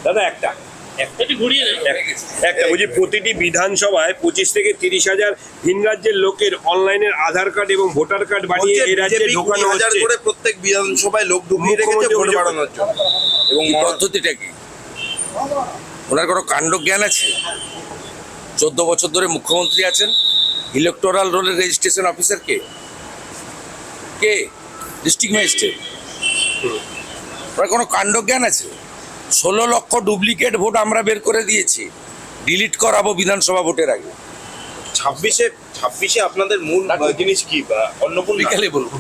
দাদা একটা বলছি, প্রতিটি বিধানসভায় 25 থেকে 30,000 ভিন রাজ্যের লোকের অনলাইনের আধার কার্ড এবং ভোটার কার্ড বানিয়ে এই রাজ্যে ঢোকানো হচ্ছে। করে প্রত্যেক বিধানসভায় লোক ঢুকিয়ে রেখেছে ভোট বাড়ানোর জন্য। এবং পদ্ধতিটা কি? ওনার কোনো কাণ্ড জ্ঞান আছে? 14 বছর ধরে মুখ্যমন্ত্রী আছেন। ইলেকটোরাল রোলের রেজিস্ট্রেশন অফিসার কে? District magistrate. ওনার কোনো কাণ্ড জ্ঞান আছে? 16 লক্ষ ডুপ্লিকেট ভোট আমরা বের করে দিয়েছি, ডিলিট করাবো বিধানসভা ভোটের আগে। 26-এ আপনাদের মূল জিনিস কি? অন্নপূর্ণা বিকালে বলবো।